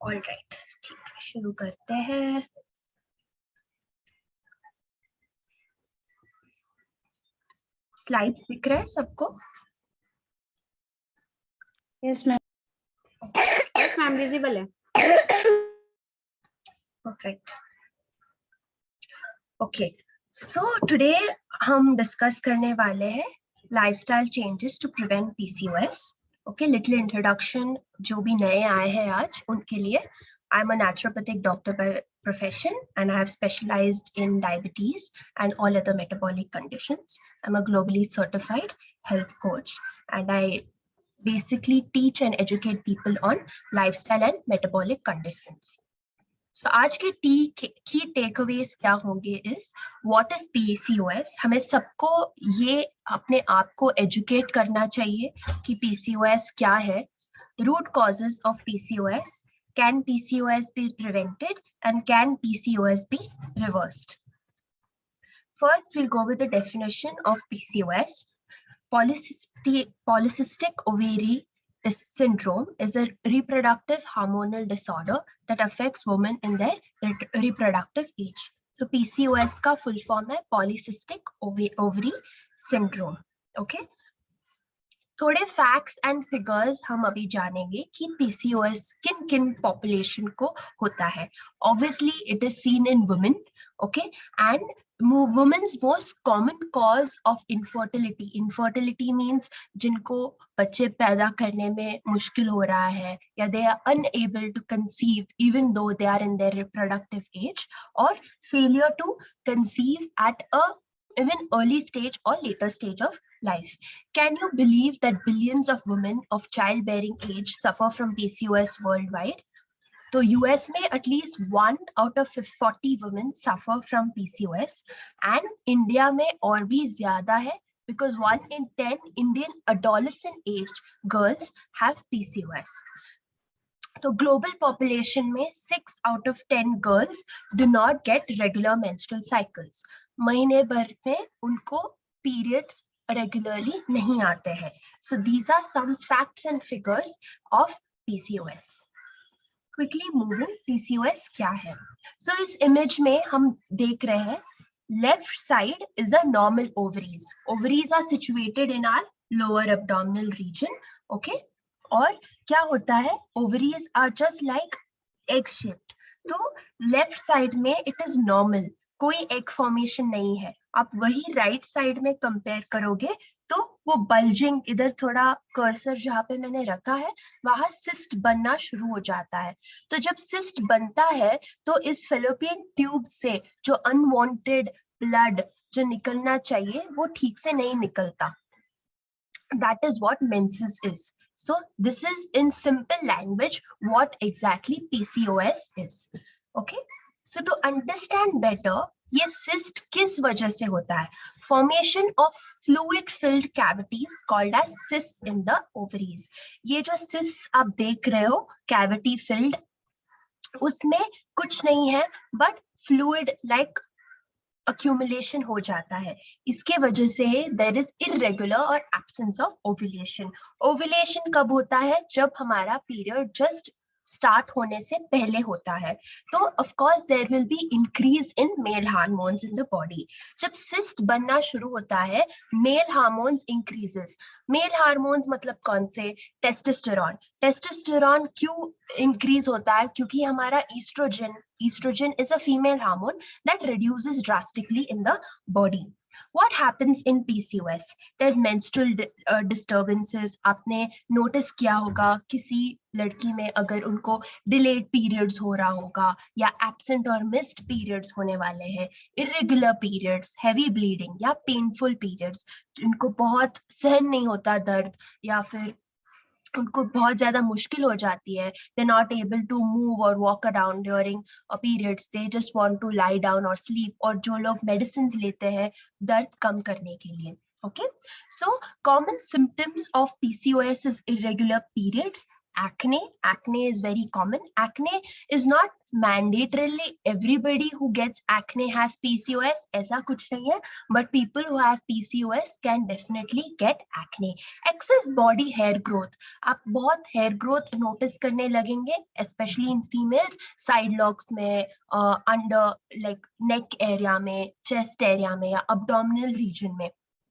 All right, ठीक है, शुरू करते हैं। स्लाइड्स दिख रहे हैं सबको? Yes ma'am. Yes ma'am, visible है। परफेक्ट। ओके, सो टुडे हम डिस्कस करने वाले हैं lifestyle changes to prevent PCOS. Okay, little introduction जो भी नए आए हैं आज उनके लिए। I am a naturopathic doctor by profession and I have specialized in diabetes and all other metabolic conditions. I'm a globally certified health coach and I basically teach and educate people on lifestyle and metabolic conditions. तो आज के की takeaways क्या होंगे is what is PCOS. हमें सबको ये अपने आप को एजुकेट करना चाहिए कि पीसीओएस क्या है, root causes of PCOS, can PCOS be prevented and can PCOS be reversed. First, we'll go with the definition of PCOS. Polycystic ovary syndrome is a reproductive hormonal disorder that affects women in their reproductive age. So PCOS का full form है polycystic ovary syndrome. Okay. थोड़े facts and figures हम अभी जानेंगे कि PCOS किन किन population को होता है। Obviously it is seen in women, okay, and women's most common cause of infertility. Infertility means जिनको बच्चे पैदा करने में मुश्किल हो रहा है या they are unable to conceive even though they are in their reproductive age, और failure to conceive at a even early stage or later stage of life. Can you believe that billions of women of childbearing age suffer from PCOS worldwide? So US में at least 1 out of 40 women suffer from PCOS and India में और भी ज़्यादा है because 1 in 10 Indian adolescent age girls have PCOS. तो global population में 6 out of 10 girls do not get regular menstrual cycles. महीने भर में उनको periods regularly नहीं आते हैं. So these are some facts and figures of PCOS. Quickly moving, PCOS क्या है? So इस image में हम देख रहे हैं left side is a normal ovaries. Ovaries are situated in our lower abdominal region, okay? और क्या होता है, ovaries are just like egg shaped. तो left side में it is normal, कोई egg formation नहीं है. आप वही right side में compare करोगे तो वो bulging, इधर थोड़ा cursor जहाँ पे मैंने रखा है वहाँ cyst बनना शुरू हो जाता है. तो जब cyst बनता है तो इस fallopian tube से जो unwanted blood जो निकलना चाहिए वो ठीक से नहीं निकलता. That is what menses is. So this is in simple language what exactly PCOS is. Okay. So to understand better, ये cyst किस वजह से होता है? Formation of fluid filled cavities called as cysts in the ovaries. ये जो cysts आप देख रहे हो cavity filled, उसमें कुछ नहीं है but fluid like accumulation हो जाता है. इसके वजह से there is irregular or absence of ovulation. Ovulation कब होता है? जब हमारा period just start होने से पहले होता है. तो of course there will be increase in male hormones in the body. जब cyst बनना शुरू होता है male hormones increases. Male hormones मतलब कौन से? Testosterone. Testosterone क्यों increase होता है? क्योंकि हमारा estrogen is a female hormone that reduces drastically in the body. What happens in PCOS? There's menstrual disturbances. आपने notice किया होगा किसी लड़की में अगर उनको delayed periods हो रहा होगा या absent और missed periods होने वाले हैं, irregular periods, heavy bleeding या painful periods, जिनको बहुत सहन नहीं होता दर्द या फिर उनको बहुत ज्यादा मुश्किल हो जाती है, they're not able to move or walk around during periods, they just want to lie down or sleep, और जो लोग medicines लेते हैं दर्द कम करने के लिए. Okay, so common symptoms of PCOS is irregular periods, acne. Acne is very common. Acne is not mandatorily everybody who gets acne has PCOS. ऐसा कुछ नहीं है. But people who have PCOS can definitely get acne. Excess body hair growth. आप बहुत hair growth notice करने लगेंगे, especially in females. Side locks में, under like neck area में, chest area में या abdominal region में.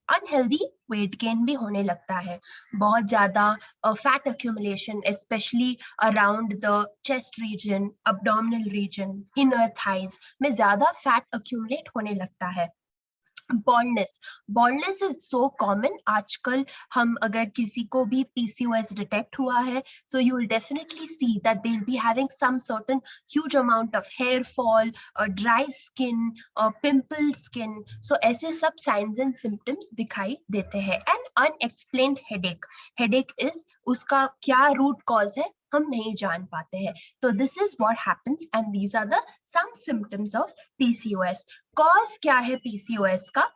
अनहेल्दी वेट गेन भी होने लगता है. बहुत ज्यादा fat accumulation, specially around the chest region, abdominal region, inner thighs में ज्यादा फैट अक्यूमुलेट होने लगता है. Baldness is so common. आजकल हम अगर किसी को भी PCOS डिटेक्ट हुआ है, so you will definitely see that they'll be having some certain huge amount of hair fall, dry skin, pimple skin. So ऐसे सब signs and symptoms दिखाई देते हैं. And unexplained headache is उसका क्या root cause है हम नहीं जान पाते हैं. So this is what happens and these are the some symptoms of PCOS. Cause क्या है PCOS का?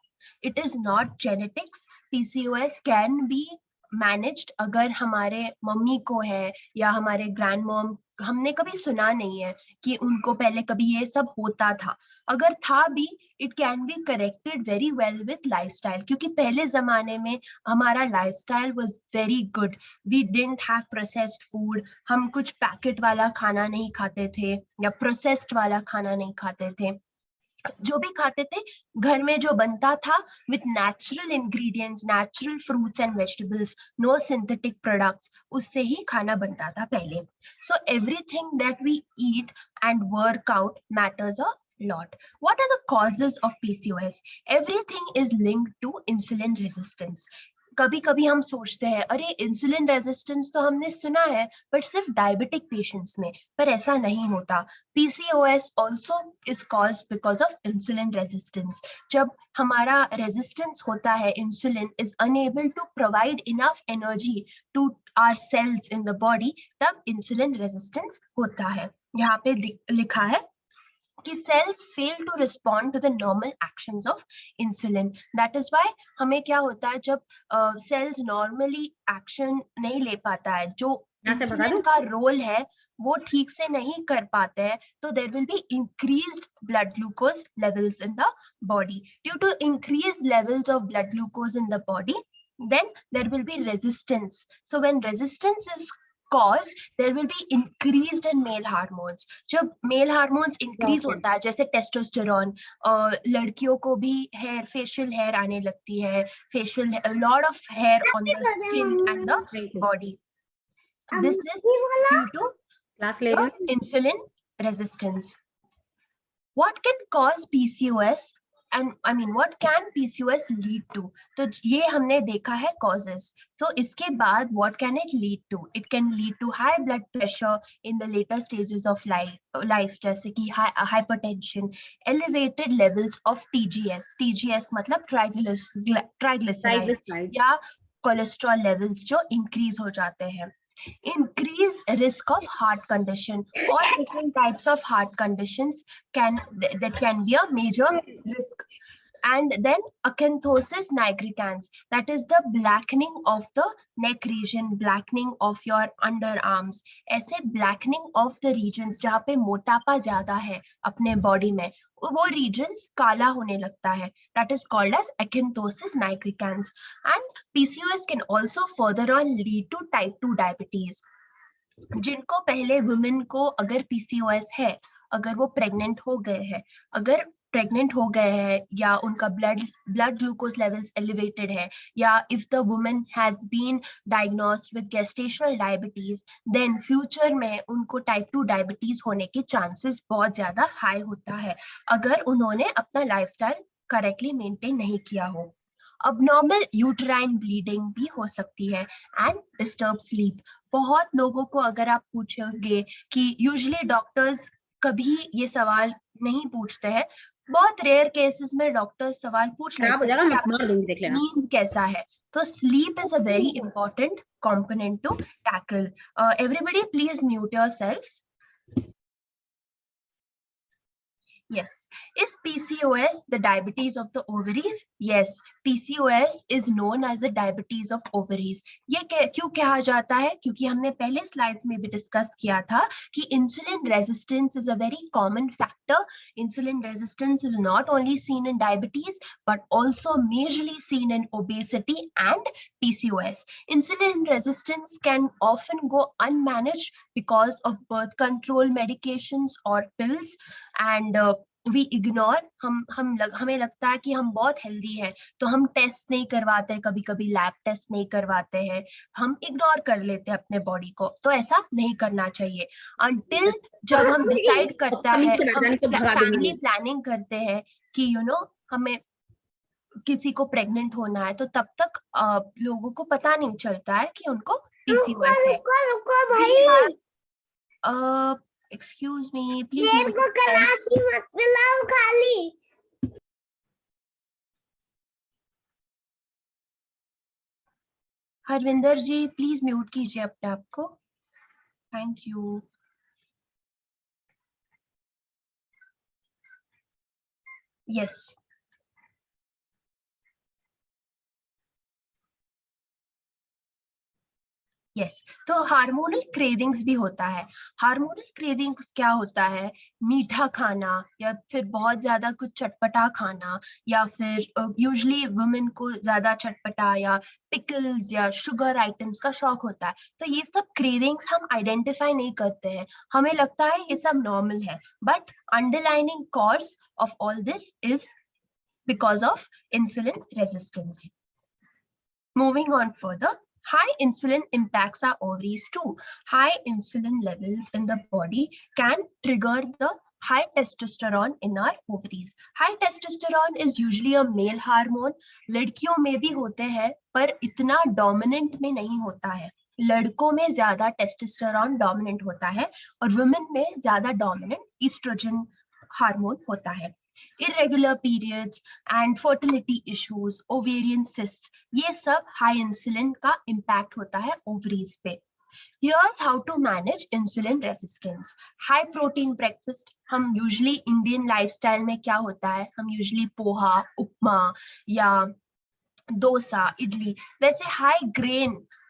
It is not genetics. PCOS can be managed. अगर हमारे मम्मी को है या हमारे ग्रैंड मॉम, हमने कभी सुना नहीं है कि उनको पहले कभी ये सब होता था. अगर था भी, it can be corrected very well with lifestyle. क्योंकि पहले जमाने में हमारा lifestyle was very good. We didn't have processed food. हम कुछ पैकेट वाला खाना नहीं खाते थे या प्रोसेस्ड वाला खाना नहीं खाते थे. जो भी खाते थे घर में जो बनता था with natural ingredients, natural fruits and vegetables, no synthetic products, उससे ही खाना बनता था पहले. So everything that we eat and work out matters a lot. What are the causes of PCOS? Everything is linked to insulin resistance. कभी कभी हम सोचते हैं अरे इंसुलिन रेजिस्टेंस तो हमने सुना है बट सिर्फ डायबिटिक पेशेंट्स में, पर ऐसा नहीं होता. PCOS also is caused because of insulin resistance. जब हमारा रेजिस्टेंस होता है, insulin is unable to provide enough energy to our cells in the body, तब इंसुलिन रेजिस्टेंस होता है. यहाँ पे लिखा है कि cells fail to respond to the normal actions of insulin. That is why हमें क्या होता है जब cells normally action नहीं ले पाता है, जो insulin का रोल है वो ठीक से नहीं कर पाते हैं, तो there will be increased blood glucose levels in the body. Due to increased levels of blood glucose in the body, then there will be resistance. So when resistance is cause, there will be increased in male hormones. जब male hormones increase होता है, जैसे testosterone, लड़कियों को भी hair, facial hair आने लगती है, a lot of hair on the skin and the body. This is due to the insulin resistance. What can cause PCOS? And I mean, what can PCOS lead to? तो ये हमने देखा है causes. So इसके बाद what can it lead to? It can lead to high blood pressure in the later stages of life, जैसे कि hypertension, elevated levels of TGS. TGS मतलब triglycerides या cholesterol levels जो increase हो जाते हैं. Increased risk of heart condition. All different types of heart conditions can be a major risk. And then acanthosis nigricans, that is the blackening of the neck region, blackening of your underarms. ऐसे blackening of the regions जहाँ पे मोटापा ज्यादा है अपने body में, वो regions काला होने लगता है. That is called as acanthosis nigricans. And PCOS can also further on lead to type 2 diabetes. जिनको पहले women को अगर PCOS है, अगर वो pregnant हो गए हैं, अगर प्रेग्नेंट हो गए हैं या उनका ब्लड ग्लूकोज लेवल्स एलिवेटेड है, या if the woman has been diagnosed with gestational diabetes, then future में उनको टाइप 2 डायबिटीज होने के चांसेस बहुत ज्यादा हाई होता है अगर उन्होंने अपना लाइफस्टाइल करेक्टली मेंटेन नहीं किया हो. अबनॉर्मल यूट्राइन ब्लीडिंग भी हो सकती है एंड डिस्टर्ब स्लीप. बहुत लोगों को अगर आप पूछोगे कि यूजुअली डॉक्टर्स कभी ये सवाल नहीं पूछते हैं, बहुत रेयर केसेस में डॉक्टर सवाल पूछ लेते हैं कि आपकी नींद कैसा है. तो sleep is a very important component to tackle. Everybody please mute yourselves. Yes. Is PCOS the diabetes of the ovaries? Yes. PCOS is known as the diabetes of ovaries. ये क्यों कहा जाता है? क्योंकि हमने पहले स्लाइड्स में भी डिस्कस किया था कि insulin resistance is a very common factor. Insulin resistance is not only seen in diabetes but also majorly seen in obesity and PCOS. Insulin resistance can often go unmanaged because of birth control medications or pills, and we ignore. हमें लगता है कि हम बहुत healthy हैं तो हम test नहीं करवाते, कभी कभी लैब टेस्ट नहीं करवाते हैं, हम इग्नोर कर लेते हैं अपने बॉडी को. तो ऐसा नहीं करना चाहिए अनटिल जब हम डिसाइड करता है, हम फैमिली प्लानिंग करते हैं कि हमें किसी को प्रेग्नेंट होना है, तो तब तक लोगों को पता नहीं चलता है कि उनको PCOS है. Excuse me, please. Harvinder ji please mute कीजिए अपने आप को. Thank you. यस. यस. तो हार्मोनल क्रेविंग्स भी होता है. हार्मोनल क्रेविंग्स क्या होता है? मीठा खाना या फिर बहुत ज्यादा कुछ चटपटा खाना, या फिर यूजुअली वुमेन को ज्यादा चटपटा या पिकल्स या शुगर आइटम्स का शौक होता है. तो ये सब क्रेविंग्स हम आइडेंटिफाई नहीं करते हैं, हमें लगता है ये सब नॉर्मल है, but underlining cause of all this is because of insulin resistance. Moving on further, high insulin impacts our ovaries too. High insulin levels in the body can trigger the high testosterone in our ovaries. High testosterone is usually a male hormone. लड़कियों में भी होते हैं पर इतना dominant में नहीं होता है. लड़कों में ज्यादा टेस्टोस्टेरोन डोमिनेंट होता है और वुमेन में ज्यादा डोमिनेंट ईस्ट्रोजन हार्मोन होता है. Irregular periods and fertility issues, ovarian cysts, ये सब high insulin का impact होता है ovaries पे. Here's how to manage insulin resistance. High protein breakfast. हम usually Indian lifestyle में क्या होता है? हम usually पोहा, उपमा या डोसा, इडली, वैसे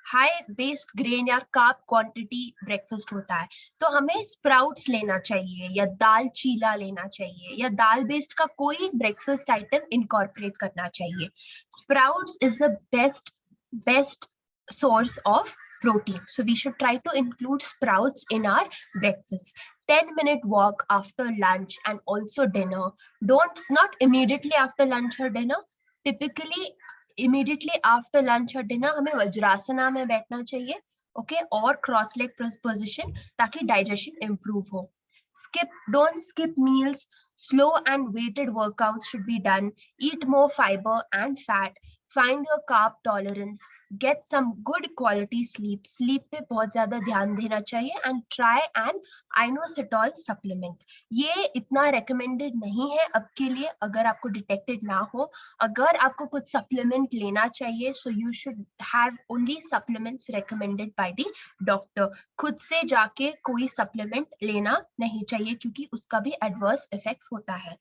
हाई बेस्ड ग्रेन या कार्ब क्वांटिटी ब्रेकफास्ट होता है. तो हमें स्प्राउट्स लेना चाहिए या दाल चीला लेना चाहिए या दाल बेस्ड का कोई ब्रेकफास्ट आइटम इनकॉर्पोरेट करना चाहिए. Sprouts is the best source of protein, so we should try to include sprouts in our breakfast. 10-minute walk after lunch and also dinner. Not immediately after lunch or dinner. Typically immediately after lunch or dinner हमें वज्रासना में बैठना चाहिए, okay, और cross leg position, ताकि digestion improve हो. Don't skip meals. Slow and weighted workouts should be done. Eat more fiber and fat. Find your carb tolerance. Get some good quality sleep. Sleep पे बहुत ज्यादा ध्यान देना चाहिए. And try an inositol supplement. ये इतना recommended नहीं है अब के लिए, अगर आपको detected ना हो. अगर आपको कुछ supplement लेना चाहिए, so you should have only supplements recommended by the doctor. खुद से जाके कोई supplement लेना नहीं चाहिए क्योंकि उसका भी adverse effects होता है.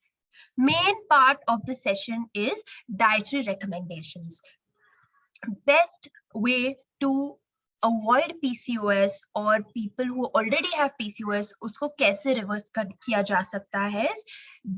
Main part of the session is dietary recommendations. Best way to avoid PCOS or people who already have PCOS, उसको कैसे reverse किया जा सकता है?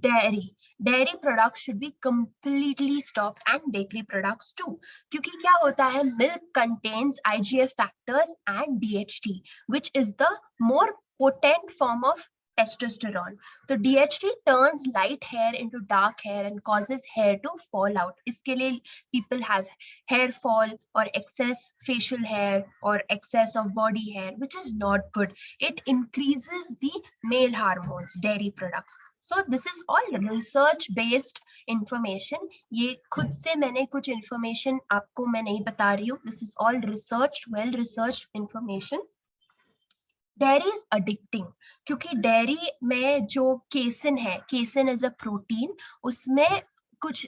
Dairy products should be completely stopped and bakery products too. क्योंकि क्या होता है? Milk contains IGF factors and DHT, which is the more potent form of testosterone. So DHT turns light hair into dark hair and causes hair to fall out. इसके लिए people have hair fall or excess facial hair or excess of body hair, which is not good. It increases the male hormones, dairy products. So this is all research based information. ये खुद से मैंने कुछ information आपको मैं नहीं बता रही हूँ. This is all researched, well researched information. Dairy is addicting क्योंकि डेयरी में जो केसिन है, केसिन इज अ प्रोटीन, उसमें कुछ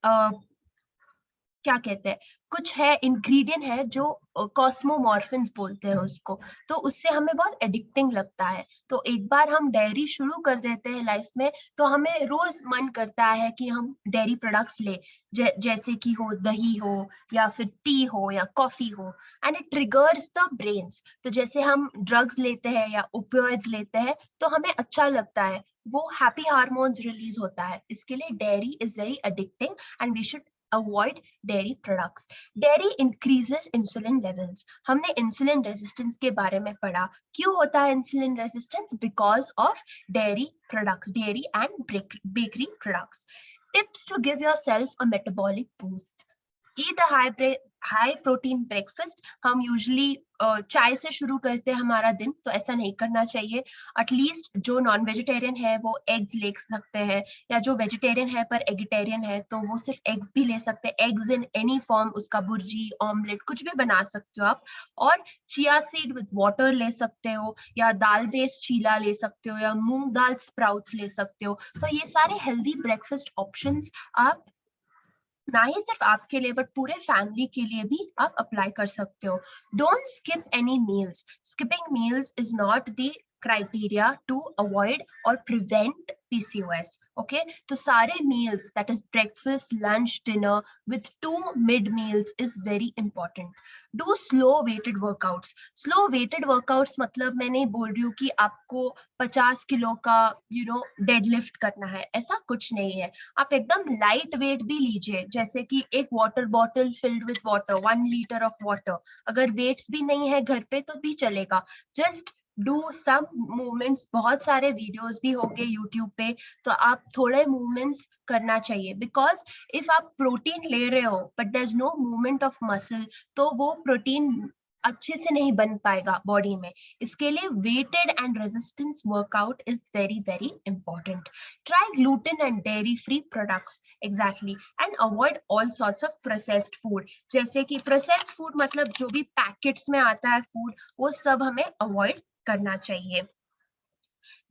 क्या कहते हैं, कुछ है इंग्रेडिएंट है जो कॉस्मोमॉर्फिन्स बोलते हैं उसको, तो उससे हमें बहुत एडिक्टिंग लगता है। तो एक बार हम डेयरी शुरू कर देते हैं लाइफ में, तो हमें रोज मन करता है कि हम डेयरी प्रोडक्ट्स ले, जैसे कि हो दही हो या फिर टी हो या कॉफी हो, and it triggers the brains. तो जैसे हम ड्रग्स लेते हैं या ओपियोइड्स लेते हैं तो हमें अच्छा लगता है, वो हैप्पी हार्मोन्स रिलीज होता है। इसके लिए dairy is very addicting and we should avoid dairy products. Dairy increases insulin levels. हमने इंसुलिन रेजिस्टेंस के बारे में पढ़ा। क्यों होता है insulin resistance? Because of dairy products, dairy and bakery products. Tips to give yourself a metabolic boost. Eat a high protein breakfast. हम usually चाय से शुरू करते हैं हमारा दिन, तो ऐसा नहीं करना चाहिए। एटलीस्ट जो नॉन वेजिटेरियन है वो एग्स ले सकते हैं, या जो वेजिटेरियन है पर एगिटेरियन है तो वो सिर्फ एग्स भी ले सकते हैं। एग्स इन एनी फॉर्म, उसका भुर्जी, ऑमलेट, कुछ भी बना सकते हो आप। और चिया सीड विद वाटर ले सकते हो, या दाल बेस्ड चीला ले सकते हो, या मूंग दाल स्प्राउट्स ले सकते हो। तो ये सारे हेल्दी ब्रेकफास्ट ऑप्शंस आप ना ही सिर्फ आपके लिए बट पूरे फैमिली के लिए भी आप अप्लाई कर सकते हो। Don't skip any meals. Skipping meals is not the criteria to avoid or prevent PCOS. Okay, तो सारे meals, that is breakfast, lunch, dinner with 2 mid meals is very important. Do slow weighted workouts. Slow weighted workouts मतलब मैं नहीं बोल रही हूँ कि आपको 50 किलो का डेडलिफ्ट करना है, ऐसा कुछ नहीं है। आप एकदम लाइट वेट भी लीजिए, जैसे कि एक water bottle filled with water, 1 litre of water. अगर वेट्स भी नहीं है घर पे तो भी चलेगा। Just do some movements. बहुत सारे वीडियोस भी होंगे यूट्यूब पे, तो आप थोड़े मूवमेंट्स करना चाहिए। बिकॉज इफ आप प्रोटीन ले रहे हो but there is no movement of muscle, तो वो प्रोटीन अच्छे से नहीं बन पाएगा बॉडी में। इसके लिए weighted and resistance workout is very very important. Try gluten and dairy free products. Exactly. And avoid all sorts of processed food. जैसे कि प्रोसेस्ड फूड मतलब जो भी पैकेट्स में आता है फूड, वो सब हमें अवॉइड करना चाहिए।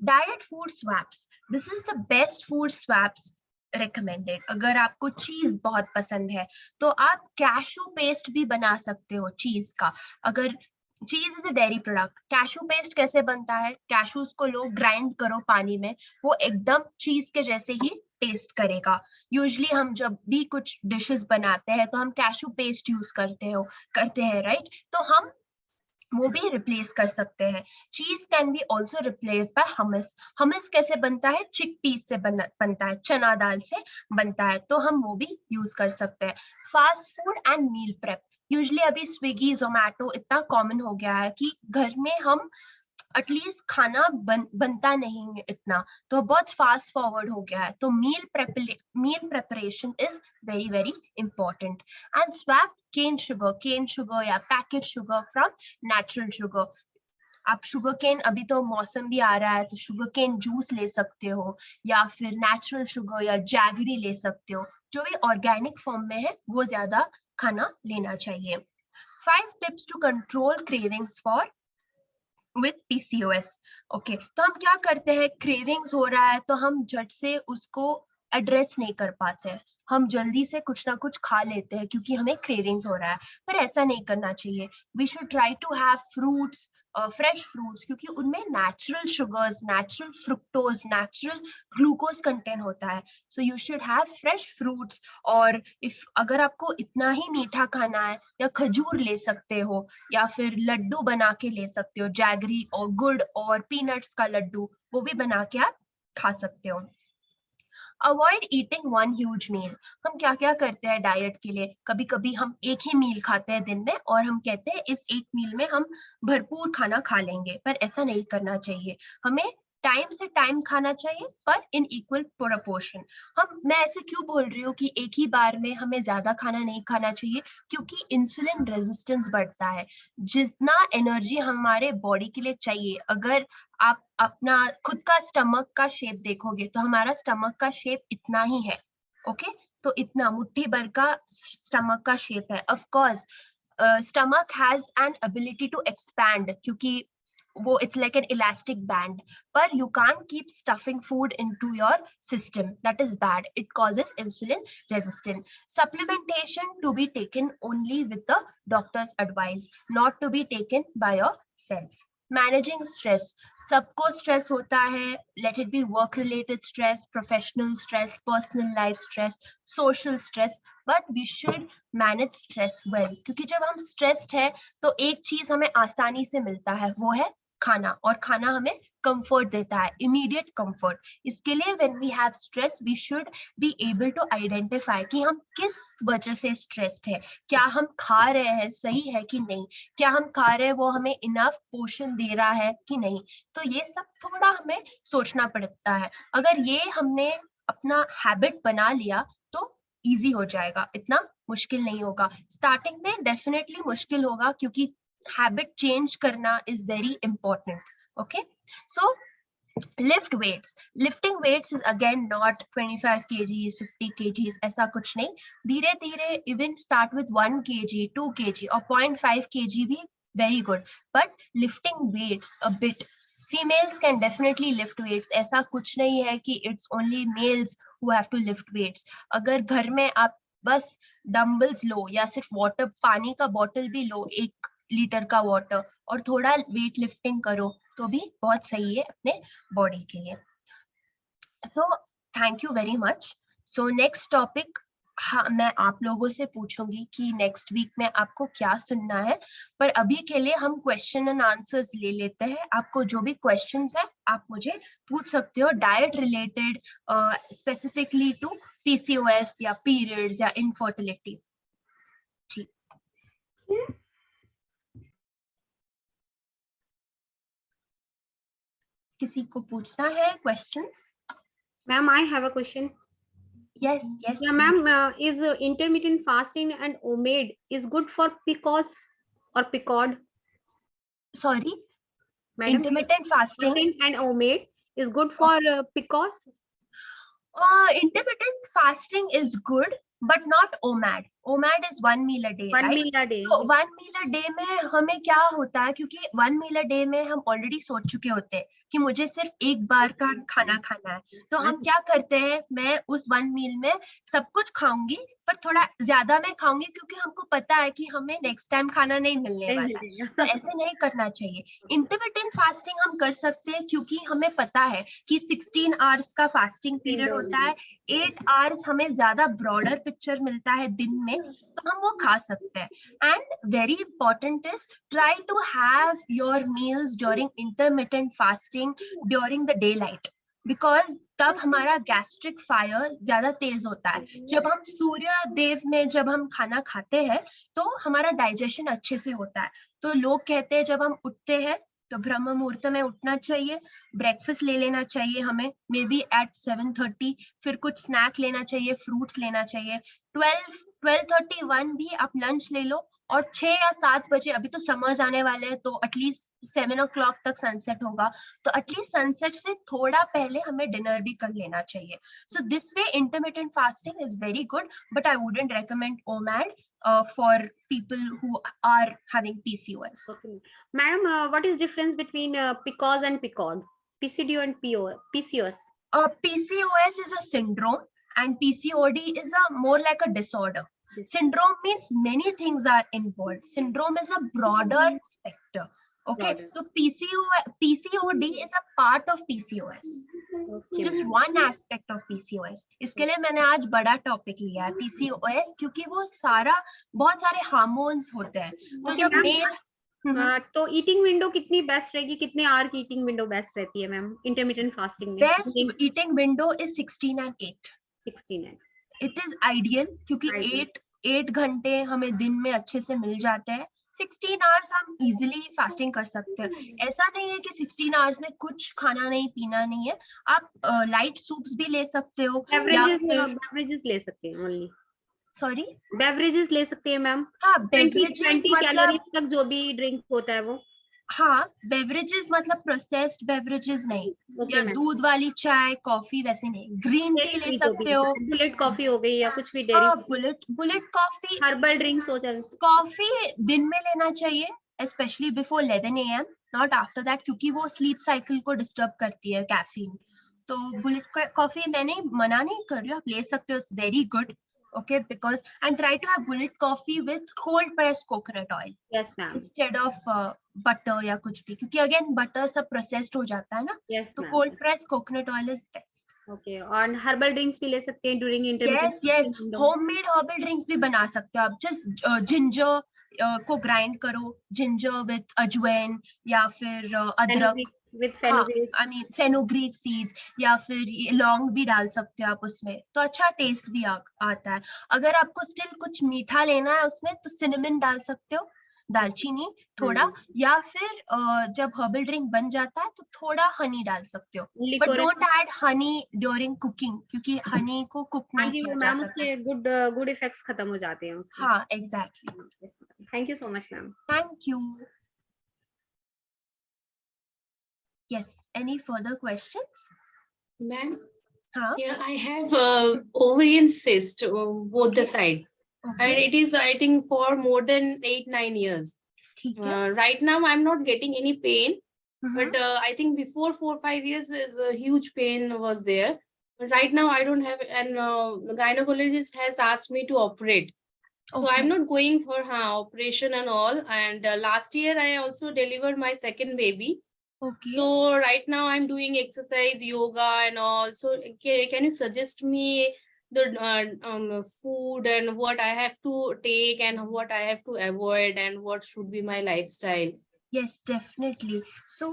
Diet food swaps. This is the best food swaps recommended. अगर आपको चीज बहुत पसंद है तो आप कैशू पेस्ट भी बना सकते हो चीज का। अगर चीज is a dairy product, cashew paste कैसे बनता है? कैशूज को लो, ग्राइंड करो पानी में, वो एकदम चीज के जैसे ही टेस्ट करेगा। यूजुअली हम जब भी कुछ डिशेस बनाते हैं तो हम कैशू पेस्ट यूज करते हैं, राइट? तो हम वो भी रिप्लेस कर सकते हैं। Cheese can be also replace by hummus. Hummus कैसे बनता है? चिक पीस से बनता है, चना दाल से बनता है, तो हम वो भी यूज कर सकते हैं। Fast food and meal prep. Usually अभी स्विगी, जोमैटो इतना कॉमन हो गया है कि घर में हम एटलीस्ट खाना बनता नहीं है इतना, तो बहुत फास्ट फॉरवर्ड हो गया है। तो meal preparation is very very important. And swap cane sugar या packet sugar from natural sugar. आप शुगर केन, अभी तो मौसम भी आ रहा है तो शुगर केन जूस ले सकते हो, या फिर नेचुरल शुगर या जैगरी ले सकते हो। जो भी ऑर्गेनिक फॉर्म में है वो ज्यादा खाना लेना चाहिए। 5 tips to control cravings for with PCOS। Okay, तो हम क्या करते हैं, क्रेविंग्स हो रहा है तो हम झट से उसको एड्रेस नहीं कर पाते हैं, हम जल्दी से कुछ ना कुछ खा लेते हैं क्योंकि हमें क्रेविंग्स हो रहा है। पर ऐसा नहीं करना चाहिए। We should try to have fruits, fresh fruits, क्योंकि उनमें natural sugars, natural fructose, natural glucose content होता है। So you should have fresh fruits. और इफ अगर आपको इतना ही मीठा खाना है, या खजूर ले सकते हो, या फिर लड्डू बना के ले सकते हो, जैगरी और गुड़ और पीनट्स का लड्डू, वो भी बना के आप खा सकते हो। अवॉइड ईटिंग वन ह्यूज मील। हम क्या क्या करते हैं डाइट के लिए, कभी कभी हम एक ही मील खाते हैं दिन में और हम कहते हैं इस एक मील में हम भरपूर खाना खा लेंगे, पर ऐसा नहीं करना चाहिए। हमें टाइम से टाइम खाना चाहिए पर इन इक्वल प्रोपोर्शन। मैं ऐसे क्यों बोल रही हूँ कि एक ही बार में हमें ज्यादा खाना नहीं खाना चाहिए? क्योंकि इंसुलिन रेजिस्टेंस बढ़ता है। जितना एनर्जी हमारे बॉडी के लिए चाहिए, अगर आप अपना खुद का स्टमक का शेप देखोगे तो हमारा स्टमक का शेप इतना ही है। ओके, तो इतना मुट्ठी भर का स्टमक का शेप है। Of course stomach has an ability to expand, क्योंकि वो it's like an elastic band, but you can't keep stuffing food into your system. That is bad. It causes insulin resistance. Supplementation to be taken only with the doctor's advice, not to be taken by yourself. Managing stress. सबको stress होता है. Let it be work related stress, professional stress, personal life stress, social stress, but we should manage stress well. क्योंकि जब हम stressed है तो एक चीज हमें आसानी से मिलता है, वो है खाना, और खाना हमें कंफर्ट देता है, इमीडिएट कंफर्ट. इसके लिए when we have stress we should be able to identify कि हम किस वजह से स्ट्रेस्ड है. क्या हम खा रहे हैं सही है कि नहीं, क्या हम खा रहे हैं वो हमें इनफ पोषण दे रहा है कि नहीं. तो ये सब थोड़ा हमें सोचना पड़ता है. अगर ये हमने अपना हैबिट बना लिया तो इजी हो जाएगा, इतना मुश्किल नहीं होगा. स्टार्टिंग में डेफिनेटली मुश्किल होगा क्योंकि habit change karna is very important. Okay, so lift weights. Lifting weights is again not 25 kgs 50 kgs, ऐसा कुछ नहीं. धीरे धीरे even start with 1 kg 2 kg or 0.5 kg भी very good, but lifting weights a bit. Females can definitely lift weights. ऐसा कुछ नहीं है कि it's only males who have to lift weights. अगर घर में आप बस डम्बल्स लो या सिर्फ वाटर, पानी का बॉटल भी लो 1 लीटर का वाटर, और थोड़ा वेट लिफ्टिंग करो तो भी बहुत सही है अपने बॉडी के लिए. So thank you very much. So next topic मैं आप लोगों से पूछूंगी कि नेक्स्ट वीक में आपको क्या सुनना है, पर अभी के लिए हम क्वेश्चन एंड आंसर्स ले लेते हैं. आपको जो भी क्वेश्चंस है आप मुझे पूछ सकते हो, diet related, specifically to PCOS या पीरियड्स या इनफर्टिलिटी. ठीक, किसी को पूछना है questions? Ma'am, I have a question. Yes, yes. Yeah, ma'am, is intermittent fasting and OMAD is good for PCOS or PCOD? Sorry, Madam, intermittent fasting. and OMAD is good for PCOS? Intermittent fasting is good, but not OMAD. OMAD is 1 meal a day, One right? meal a day. तो 1 meal a day में हमें क्या होता है, क्योंकि 1 meal a day में हम already सोच चुके होते हैं कि मुझे सिर्फ एक बार का खाना खाना है. तो हम क्या करते हैं, मैं उस 1 meal में सब कुछ खाऊंगी, पर थोड़ा ज्यादा मैं खाऊंगी क्योंकि हमको पता है कि हमें नेक्स्ट टाइम खाना नहीं मिलने वाला है. तो ऐसे नहीं करना चाहिए. इंटरमिटेंट फास्टिंग हम कर सकते हैं क्योंकि हमें पता है कि 16 आवर्स का फास्टिंग पीरियड होता है. 8 आवर्स हमें ज्यादा ब्रॉडर पिक्चर मिलता है दिन में, तो हम वो खा सकते हैं. And very important is try to have your meals during intermittent fasting during the daylight, because तब हमारा गैस्ट्रिक फायर ज्यादा तेज होता है. जब हम सूर्य देव में जब हम खाना खाते हैं तो हमारा डाइजेशन अच्छे से होता है. तो लोग कहते हैं जब हम उठते हैं तो ब्रह्म मुहूर्त में उठना चाहिए, ब्रेकफास्ट ले लेना चाहिए हमें मे बी एट 7:30, फिर कुछ स्नैक लेना चाहिए, फ्रूट्स लेना चाहिए. 12:31 भी आप लंच ले लो, और 6 या 7 बजे, अभी तो समर्स आने वाले हैं तो एटलीस्ट 7 o'clock तक सनसेट होगा, तो एटलीस्ट सनसेट से थोड़ा पहले हमें डिनर भी कर लेना चाहिए. So this way intermittent fasting is very good, but I wouldn't recommend OMAD for people who are having PCOS. Okay. Madam, what is difference between PCOS and PCOD? PCD and PCOS? PCOS is a syndrome and PCOD is a more like a disorder. Syndrome means many things are involved. Syndrome is a broader spectrum. Okay, so PCOD is a part of PCOS. Okay. Just one aspect of PCOS. इसके लिए मैंने आज बड़ा topic लिया है PCOS, क्योंकि वो बहुत सारे हार्मोन्स होते हैं. तो जब मेल तो ईटिंग विंडो कितनी बेस्ट रहेगी, कितने आवर की ईटिंग विंडो बेस्ट रहती है मैम इंटरमिटेंट फास्टिंग में? Best eating window is 16 and 8. 16 and it is ideal, क्योंकि 8 घंटे हमें दिन में अच्छे से मिल जाते हैं. 16 आवर्स हम इजीली फास्टिंग कर सकते हैं. ऐसा नहीं है कि 16 आवर्स में कुछ खाना नहीं पीना नहीं है. आप लाइट सूप्स भी ले सकते हो, बेवरेजेस ले सकते हैं ओनली. सॉरी, बेवरेजेस ले सकते हैं मैम. हाँ, बेवरेजेस 20 कैलोरीज तक जो भी ड्रिंक होता है वो. हाँ, बेवरेजेस मतलब प्रोसेस्ड बेवरेजेस नहीं, या दूध वाली चाय कॉफी वैसे नहीं. ग्रीन टी ले सकते हो, बुलेट कॉफी हो गई या कुछ भी dairy. Bullet coffee, herbal drinks हो जाए. कॉफी दिन में लेना चाहिए, specially before 11 AM. Not after that, क्योंकि वो स्लीप साइकिल को डिस्टर्ब करती है कैफीन। तो बुलेट कॉफी मैंने मना नहीं कर रही हूँ, आप ले सकते हो, it's very good, okay, because and try to have bullet coffee with cold pressed coconut oil Yes, ma'am. instead of butter या कुछ भी, क्योंकि again butter सब processed हो जाता है ना, Yes, तो ma'am. cold pressed coconut oil is best. Okay, और herbal drinks भी ले सकते हैं during intermittent yes fasting window. homemade herbal drinks भी बना सकते हो आप, just ginger को grind करो, ginger with अजवाइन या फिर अदरक with fenugreek. I mean fenugreek seeds, या फिर लौंग भी डाल सकते हो आप उसमें, तो अच्छा टेस्ट भी आता है। अगर आपको स्टिल कुछ मीठा लेना है उसमें तो सिनेमन डाल सकते हो, दालचीनी थोड़ा, या फिर जब हर्बल ड्रिंक बन जाता है तो थोड़ा हनी डाल सकते हो, but don't add Honey during cooking, क्योंकि हनी को कुक नहीं किया जा सकता। उसके गुड इफेक्ट्स खत्म हो जाते हैं उसके। हाँ exactly. Thank you so much ma'am. Thank you. Yes, any further questions? Ma'am, yeah, I have ovarian cyst both the side, and it is I think for more than 8-9 years. Right now I'm not getting any pain, but I think before 4-5 years a huge pain was there. But right now I don't have, and the gynecologist has asked me to operate. So I'm not going for operation and all. And last year I also delivered my second baby. So right now I'm doing exercise, yoga and all. So can you suggest me the food and what I have to take and what I have to avoid and what should be my lifestyle? Yes, definitely. So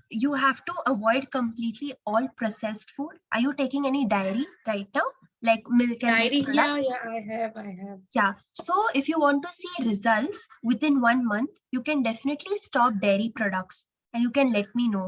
you have to avoid completely all processed food. Are you taking any dairy right now, like milk and dairy? Milk products? Yeah, I have. Yeah. So if you want to see results within 1 month, you can definitely stop dairy products. And you can let me know.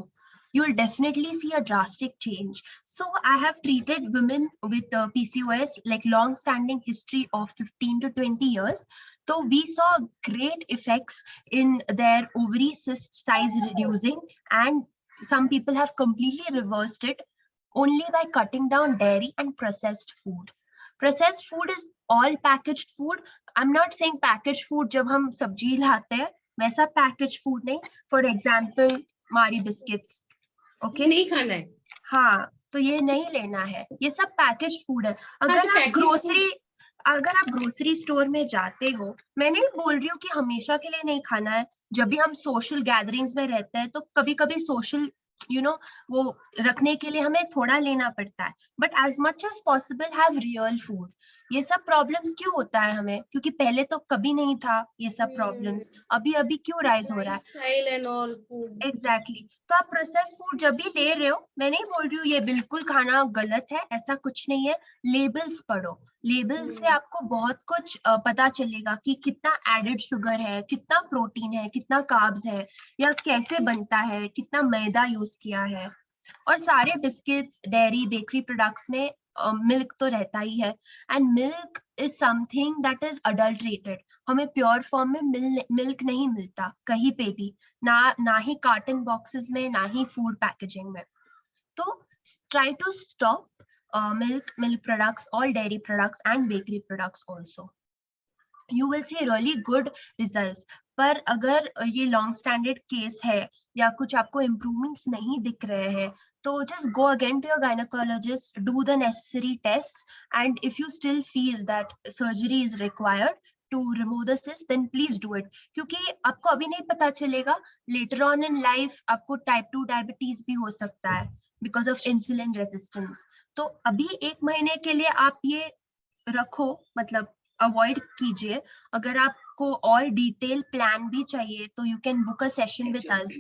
You'll definitely see a drastic change. So I have treated women with PCOS, like long-standing history of 15 to 20 years. So we saw great effects in their ovary cyst size reducing, and some people have completely reversed it only by cutting down dairy and processed food. Processed food is all packaged food. I'm not saying packaged food जब हम सब्जी लाते हैं वैसा package food नहीं, for example मारी biscuits, okay नहीं खाना है। हाँ, तो ये नहीं लेना है, ये सब पैकेज फूड है। अगर आप ग्रोसरी स्टोर में जाते हो, मैं नहीं बोल रही हूँ कि हमेशा के लिए नहीं खाना है, जब भी हम सोशल गैदरिंग्स में रहते हैं तो कभी कभी सोशल वो रखने के लिए हमें थोड़ा लेना पड़ता है, but as much as possible have real food. ये सब प्रॉब्लम्स क्यों होता है हमें, क्योंकि पहले तो कभी नहीं था ये सब प्रॉब्लम्स, अभी अभी क्यों राइज हो रहा है। एग्जैक्टली। तो आप प्रोसेस फूड जब भी ले रहे हो, मैं नहीं बोल रही हूँ ये बिल्कुल खाना गलत है, ऐसा कुछ नहीं है। लेबल्स पढ़ो, लेबल से आपको बहुत कुछ पता चलेगा कि कितना एडेड शुगर है, कितना प्रोटीन है, कितना कार्ब्स है, या कैसे बनता है, कितना मैदा यूज किया है। और सारे बिस्किट्स, डेयरी, बेकरी प्रोडक्ट्स में मिल्क तो रहता ही है, and milk is something that is adulterated. हमें प्योर फॉर्म में मिल्क नहीं मिलता कहीं पे भी, ना ही कार्टन बॉक्सेस में, ना ही फूड पैकेजिंग में। तो try to stop milk products, all dairy products and bakery products also. You will see really good results. पर अगर ये long standard case है या कुछ आपको improvements नहीं दिख रहे हैं, तो just go again to your gynecologist, do the necessary tests, and if you still feel that surgery is required to remove the cyst, then please do it. क्योंकि आपको अभी नहीं पता चलेगा, later on in life आपको type 2 diabetes भी हो सकता है because of insulin resistance. तो अभी 1 महीने के लिए आप ये रखो, मतलब अवॉइड कीजिए। अगर आपको और डिटेल प्लान भी चाहिए तो you can book a session with us.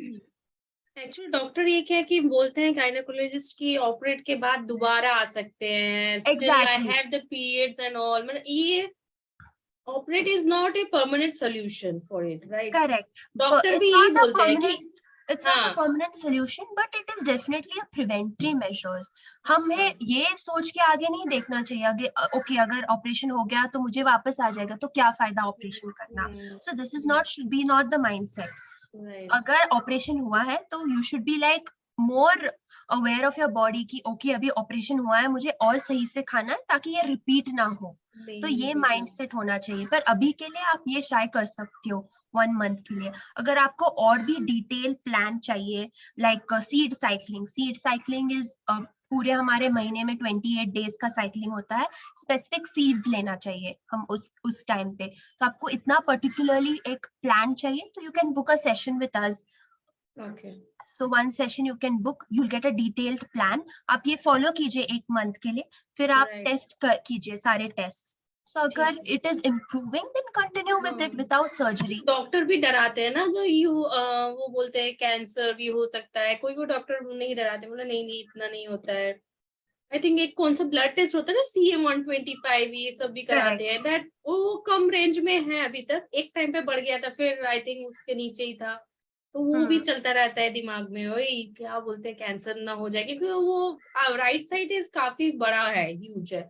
Actually doctor ये क्या कि बोलते हैं गायनेकोलॉजिस्ट की ऑपरेट के बाद दोबारा आ सकते हैं, still I have the periods and all, मतलब ये operate is not a permanent solution for it, right? Correct. Doctor भी यही बोलते हैं कि it's not a permanent solution, but it is definitely a preventary measures. हमें ये सोच के आगे नहीं देखना चाहिए ओके अगर ऑपरेशन हो गया तो मुझे वापस आ जाएगा तो क्या फायदा ऑपरेशन करना। So this is not should be not the mindset. अगर ऑपरेशन हुआ है तो you should be like more aware of your body कि ओके अभी ऑपरेशन हुआ है, मुझे और सही से खाना है ताकि ये रिपीट ना हो। तो ये माइंडसेट होना चाहिए। पर अभी के लिए आप ये ट्राई कर सकते हो 1 मंथ के लिए। अगर आपको और भी डिटेल प्लान चाहिए लाइक सीड साइक्लिंग इज पूरे हमारे महीने में 28 डेज का साइक्लिंग होता है। स्पेसिफिक सीड्स लेना चाहिए हम उस टाइम पे। तो आपको इतना पर्टिकुलरली एक प्लान चाहिए तो you can book a session with us. Okay. So one session you can book, you'll get a detailed plan. आप ये follow कीजिए 1 month के लिए, फिर आप Right. टेस्ट कीजिए सारे टेस्ट। So अगर it is improving, then continue with it without surgery. Doctor भी डराते हैं ना, जो वो बोलते हैं कैंसर भी हो सकता है, कोई डॉक्टर नहीं डराते, बोला नहीं इतना नहीं होता है। आई थिंक एक कौन सा ब्लड टेस्ट होता है ना CM-125, ये सब भी कराते हैं, दैट वो कम रेंज में है अभी तक। एक टाइम पे बढ़ गया था, फिर आई थिंक उसके नीचे ही था। तो वो भी चलता रहता है दिमाग में, वही क्या बोलते हैं कैंसर ना हो जाए, क्योंकि वो राइट साइड इज काफी बड़ा है, ह्यूज है।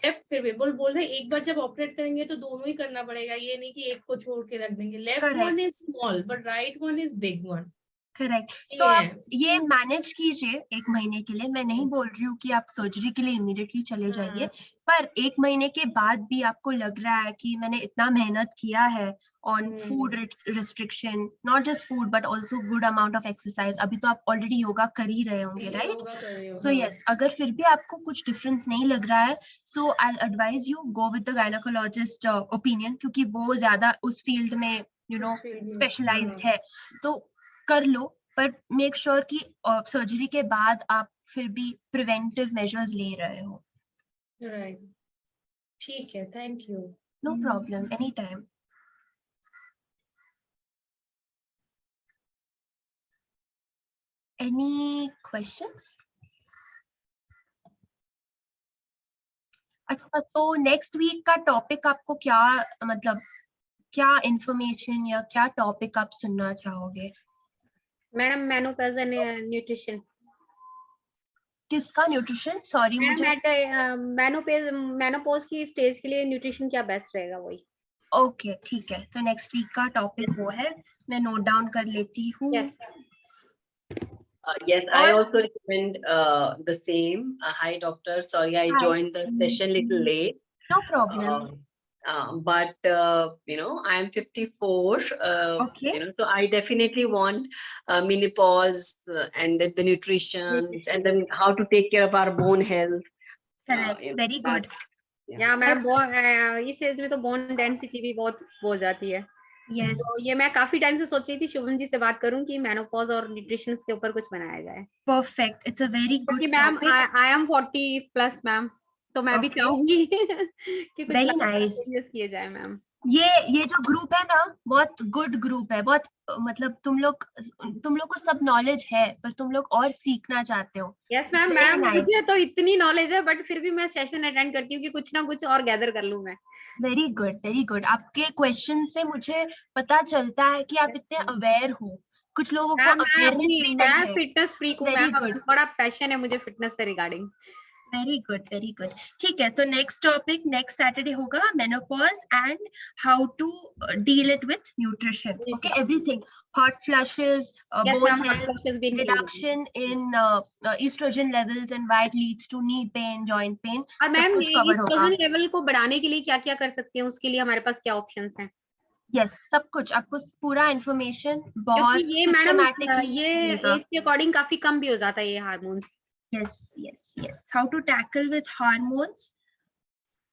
लेफ्ट फिर भी बोल रहे एक बार जब ऑपरेट करेंगे तो दोनों ही करना पड़ेगा, ये नहीं कि एक को छोड़ के रख देंगे। Left one is small but right one is big one. Correct. तो आप ये मैनेज कीजिए 1 महीने के लिए। मैं नहीं बोल रही हूँ कि आप सर्जरी के लिए इमीडिएटली चले जाइए, पर 1 महीने के बाद भी आपको लग रहा है कि मैंने इतना मेहनत किया है on food restriction, not just food but also good amount of exercise. अभी तो आप ऑलरेडी योगा कर ही रहे होंगे, राइट? सो यस, अगर फिर भी आपको कुछ डिफरेंस नहीं लग रहा है, so I advise you go with the gynaecologist opinion, क्योंकि वो ज्यादा उस फील्ड में यू नो स्पेशलाइज्ड है। तो कर लो, पर मेक श्योर कि सर्जरी के बाद आप फिर भी प्रिवेंटिव मेजर्स ले रहे हो। राइट, ठीक है, thank you. No problem, any time. Any questions? अच्छा, तो नेक्स्ट वीक का टॉपिक आपको क्या, मतलब क्या इंफॉर्मेशन या क्या टॉपिक आप सुनना चाहोगे? Madam menopause and nutrition. किसका न्यूट्रिशन? सॉरी मुझे मेनोपॉज की स्टेज के लिए न्यूट्रिशन क्या बेस्ट रहेगा, वही। ओके ठीक है, तो नेक्स्ट वीक का टॉपिक वो है। मैं नोट डाउन कर लेती हूँ। Yes, I also recommend the same. Hi, doctor. Sorry, I joined the session little late. No problem. But you know, I am 54. Okay. You know, so I definitely want menopause and then the nutrition and then how to take care of our bone health. Correct. You know, Very good. Yeah, ma'am इस as में तो bone density भी बहुत हो जाती है। Yes. तो ये मैं काफी टाइम से सोच रही थी शुभम जी से बात करूं कि मेनोपॉज और न्यूट्रिशन के ऊपर कुछ बनाया जाए। Perfect. It's a very good क्योंकि मैम आई एम 40+ मैम, तो मैं भी चाहूंगी कि कुछ किए जाए मैम। ये जो ग्रुप है ना, बहुत गुड ग्रुप है, बहुत मतलब तुम लोग को सब नॉलेज है, पर तुम लोग और सीखना चाहते हो। यस मैम, मुझे तो इतनी नॉलेज है बट फिर भी मैं सेशन अटेंड करती हूँ कि कुछ ना कुछ और गैदर कर लूं मैं। Very good, very good. आपके क्वेश्चन से मुझे पता चलता है कि आप इतने अवेयर हो। कुछ लोगों को अवेयरनेस भी नहीं है। फिटनेस फ्रीक हूं मैम, बड़ा पैशन है मुझे फिटनेस से regarding. Very good, very good. ठीक है, तो नेक्स्ट टॉपिक नेक्स्ट सैटरडे होगा, menopause and how to deal it with nutrition. Okay, everything, hot flashes, bone health, reduction in estrogen levels and why it leads to knee pain, joint pain, सब कुछ cover होगा। Oestrogen level को बढ़ाने के लिए क्या क्या कर सकते हैं, उसके लिए हमारे पास क्या ऑप्शंस हैं? यस, सब कुछ आपको पूरा इंफॉर्मेशन बहुत सिस्टमैटिकली, ये एज के अकॉर्डिंग काफी कम भी हो जाता है ये hormones. Yes, yes, yes. How to tackle with hormones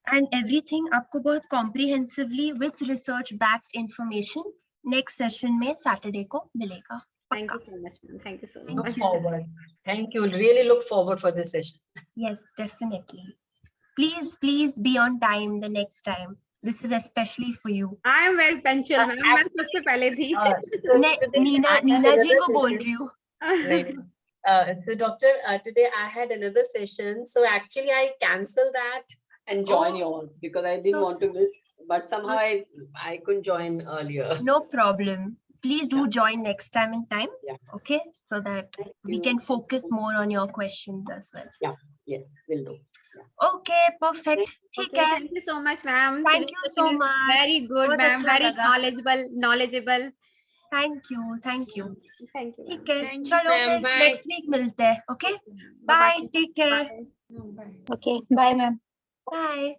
and everything आपको बहुत comprehensively with research backed information next session में Saturday को मिलेगा। Thank you so much, ma'am. Thank you so much. Look forward. Thank you. Really look forward for this session. Yes, definitely. Please be on time the next time. This is especially for you. I am very punctual, ma'am. मैं सबसे पहले थी। नीना जी को बोल रही हूँ। So doctor, today I had another session, so actually I canceled that and joined yours because I didn't want to miss, but somehow I couldn't join earlier. No problem. Please do join next time in time. Yeah. Okay, so that we can focus more on your questions as well. Yeah, yes, will do. Yeah. Okay, perfect. ठीक है. Thank you so much, ma'am. Thank you so much. Very good, ma'am. Very knowledgeable. Thank you thank you ठीक है Thank you, चलो ma'am. फिर Bye. Next week मिलते हैं okay bye take care bye Okay, bye, ma'am. Bye